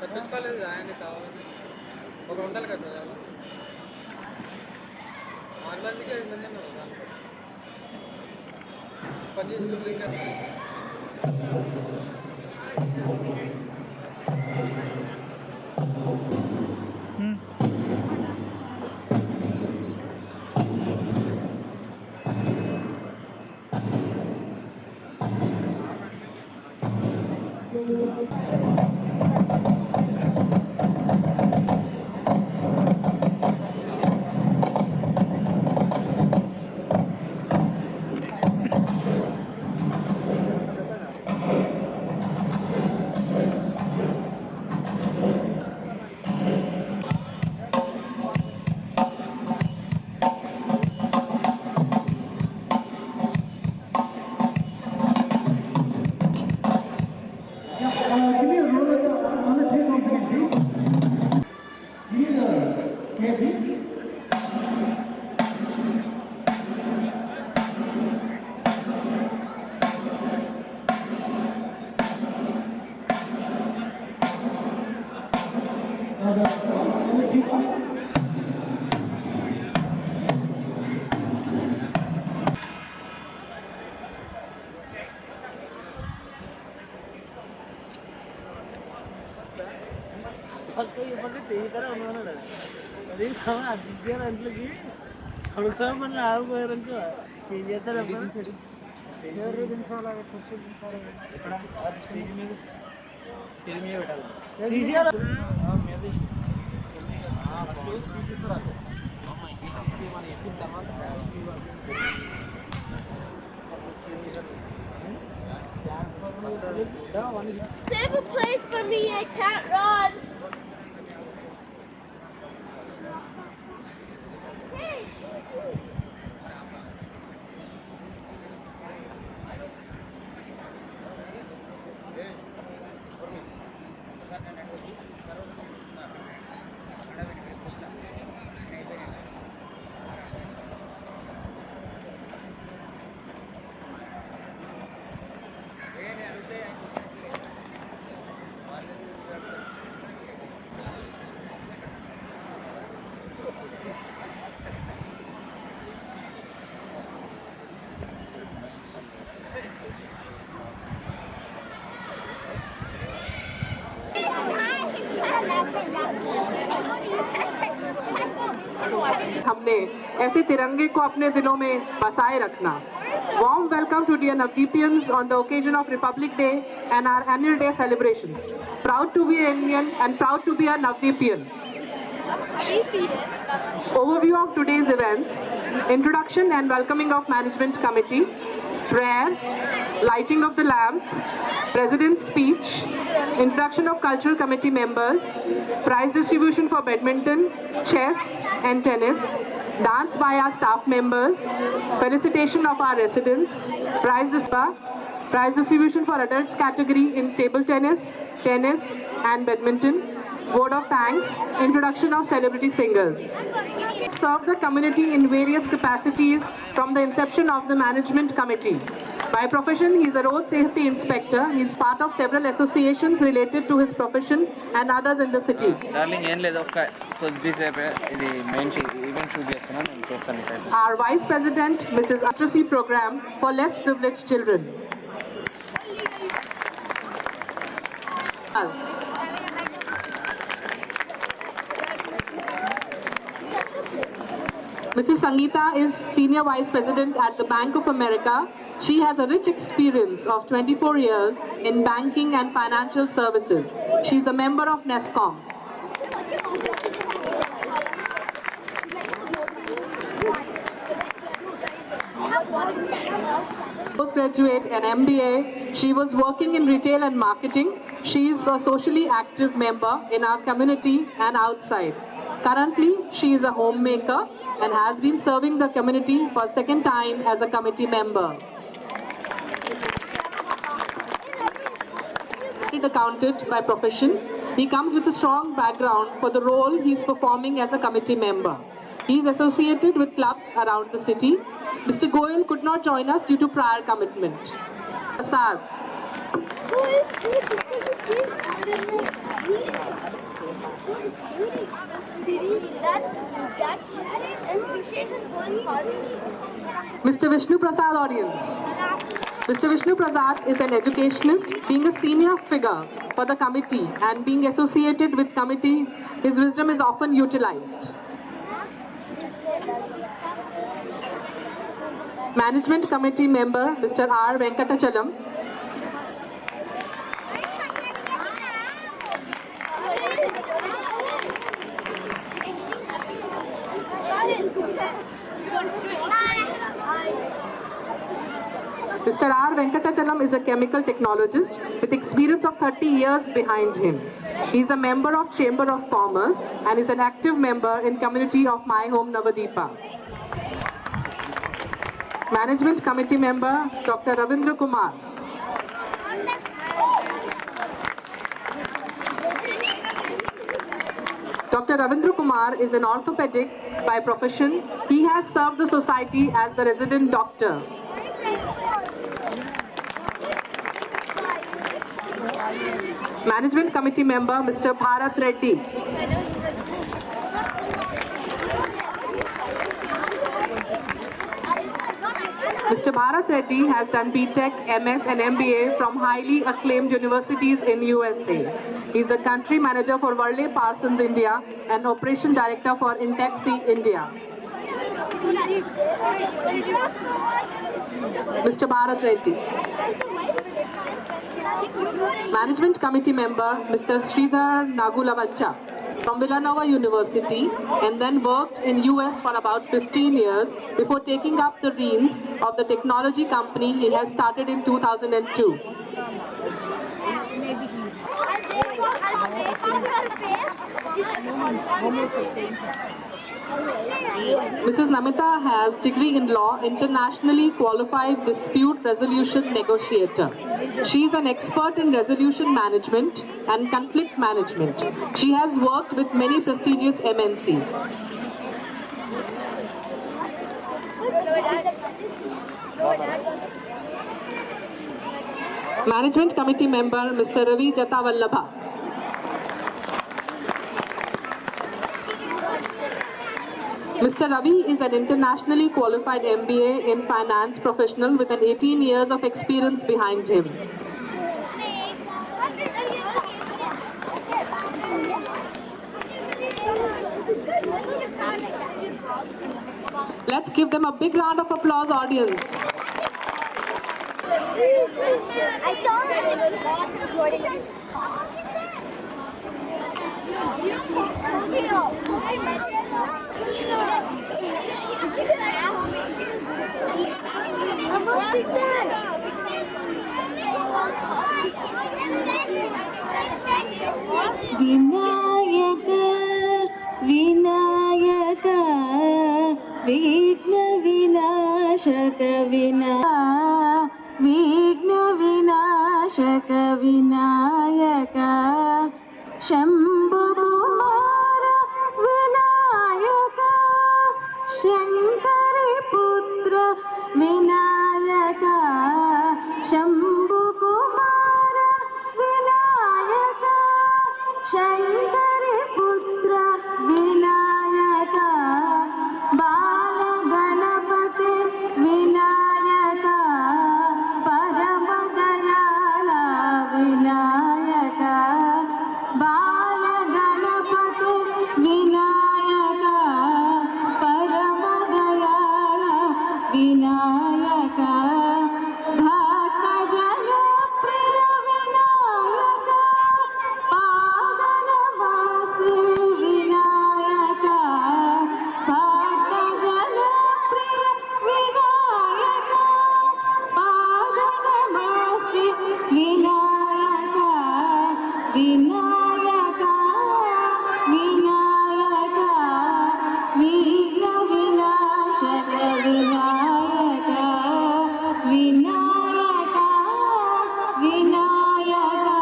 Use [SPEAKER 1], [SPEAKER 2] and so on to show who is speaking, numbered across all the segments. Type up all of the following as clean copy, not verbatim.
[SPEAKER 1] తప్పించుకోలేదు ఆయన కావాలని ఒక ఉండాలి కదా సార్ 6 మందికి 5 మంది ఉన్నారు దాంట్లో పని చేసుకుంటే ఇంకా
[SPEAKER 2] గంటలకి అడుగుతామని ఆగిపోయారంటే ఏం చేస్తారు స్టేజ్ మీద
[SPEAKER 3] Save a place for me, I can't run. Hey.
[SPEAKER 4] हमने ऐसे तिरंगे को अपने दिलों में बसाए रखना. Warm welcome to dear Navdeepians on the occasion of Republic Day and our annual day celebrations. Proud to be an Indian and proud to be a Navdeepian. Overview of today's events: introduction and welcoming of Management Committee, prayer, lighting of the lamp, President's speech, introduction of Cultural Committee members, prize distribution for badminton, chess and tennis, dance by our staff members, felicitation of our residents, prize distribution for adults category in table tennis, tennis and badminton, vote of thanks, introduction of celebrity singers. Served the community in various capacities from the inception of the Management Committee. By profession, he is a road safety inspector. He is part of several associations related to his profession and others in the city. Our Vice President, Mrs. Literacy Program for Less Privileged Children. Mrs. Sangeeta is Senior Vice President at the Bank of America. She has a rich experience of 24 years in banking and financial services. She is a member of NESCOM. Postgraduate and MBA. She was working in retail and marketing. She is a socially active member in our community and outside. Currently, she is a homemaker and has been serving the community for a second time as a committee member. Accountant by profession, he comes with a strong background for the role he is performing as a committee member. He is associated with clubs around the city. Mr. Goyal could not join us due to prior commitment. Prasad. Mr. Vishnu Prasad, audience. Mr. Vishnu Prasad is an educationist, being a senior figure for the committee and being associated with committee, his wisdom is often utilized. Management Committee member, Mr. R. Venkatachalam. Mr. R. Venkatachalam is a chemical technologist with experience of 30 years behind him. He is a member of Chamber of Commerce and is an active member in community of My Home Navadipa. Management Committee member, Dr. Ravindra Kumar. Dr. Ravindra Kumar is an orthopedic by profession. He has served the society as the resident doctor. Management Committee member, Mr. Bharat Reddy. Mr. Bharat Reddy has done BTech, MS and MBA from highly acclaimed universities in USA. He is a country manager for Worley Parsons India and operation director for Intexi India. Mr. Bharat Reddy. Management Committee member, Mr. Sridhar Nagulavacha from Villanova University and then worked in US for about 15 years before taking up the reins of the technology company he has started in 2002. Mrs. Namita has degree in law, internationally qualified dispute resolution negotiator. She is an expert in resolution management and conflict management. She has worked with many prestigious MNCs. Management Committee member, Mr. Ravi Jatavallabha. Mr. Ravi is an internationally qualified MBA in finance professional with an 18 years of experience behind him. Let's give them a big round of applause, audience.
[SPEAKER 3] I saw it in the boss recording. What is that?
[SPEAKER 5] Vinayaka, Vinayaka, Vigna Vinashaka Vigna Vinashaka Vinayaka, Shambhu Kumara Vinayaka, Shankari Putra Vinayaka, Shambhu Kumara Vinayaka, Shankari Putra Vinayaka, Bala Ganapati Vinayaka, Paramadayala Vinayaka, Bala Ganapati Vinayaka, Paramadayala Vinayaka, Bhakta Jana Priya Vinayaka, Padanavasi Vinayaka, Bhakta Jana Priya Vinayaka, Padanavasi Vinayaka, Vinayaka, Vinayaka, Vigna Vinashaka Vinayaka, Vinayaka, Vinayaka,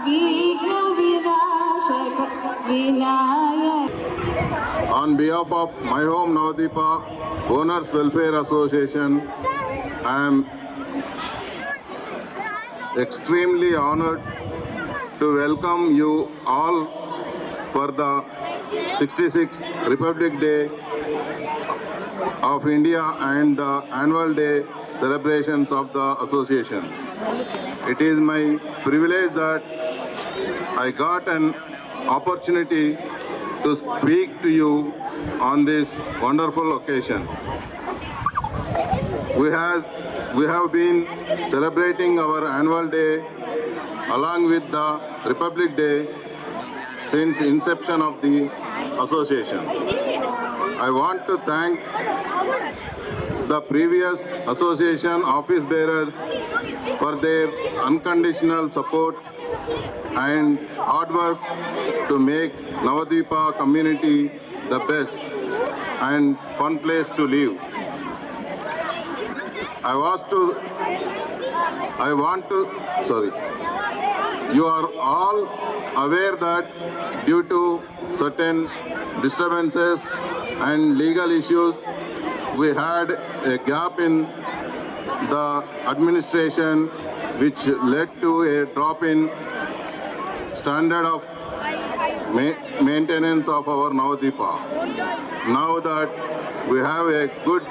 [SPEAKER 5] Vigna Vinashaka Vinayaka.
[SPEAKER 6] On behalf of My Home Navadipa Owners Welfare Association, I am extremely honored to welcome you all for the 66th Republic Day of India and the annual day celebrations of the association. It is my privilege that I got an opportunity to speak to you on this wonderful occasion. We have been celebrating our annual day along with the Republic Day since inception of the association. I want to thank the previous association office bearers for their unconditional support and hard work to make Navadvipa community the best and fun place to live. You are all aware that due to certain disturbances and legal issues, we had a gap in the administration which led to a drop in standard of maintenance of our Navadvipa. Now that we have a good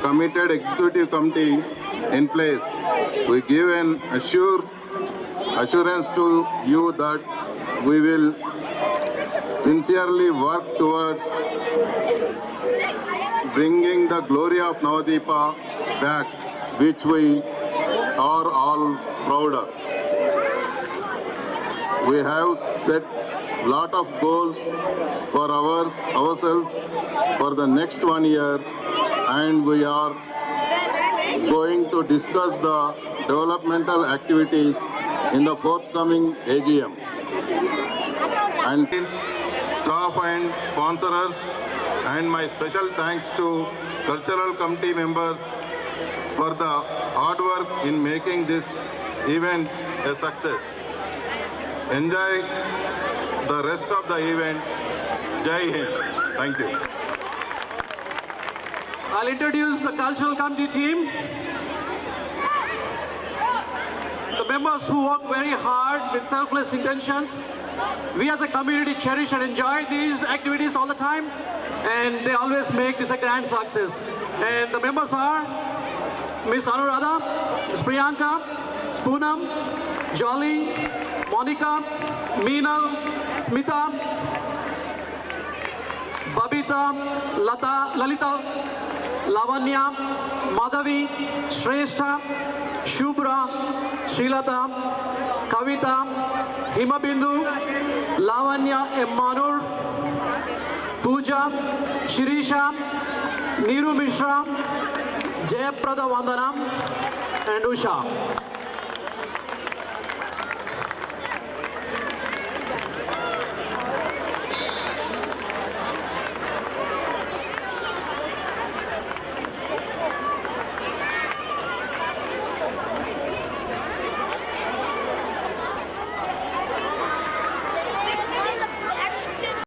[SPEAKER 6] committed executive committee in place, we give an assurance to you that we will sincerely work towards bringing the glory of Navadvipa back, which we are all proud of. We have set lot of goals for ourselves for the next 1 year, and we are going to discuss the developmental activities in the forthcoming AGM. And staff and sponsors, and my special thanks to cultural committee members for the hard work in making this event a success. Enjoy the rest of the event. Jai Hind. Thank you.
[SPEAKER 1] I'll introduce the cultural committee team. The members who work very hard with selfless intentions. We as a community cherish and enjoy these activities all the time, and they always make this a grand success. And the members are Miss Anuradha, Miss Priyanka, Poonam, Jolly, Monica, Meenal, Smita, Babita, Lalita, Lavanya, Madhavi, Shrestha, Shubhra, Srilata, Kavita, Himabindu, Lavanya Manur, Pooja, Shirisha, Neeru Mishra, Jayaprada Vandana, and Usha.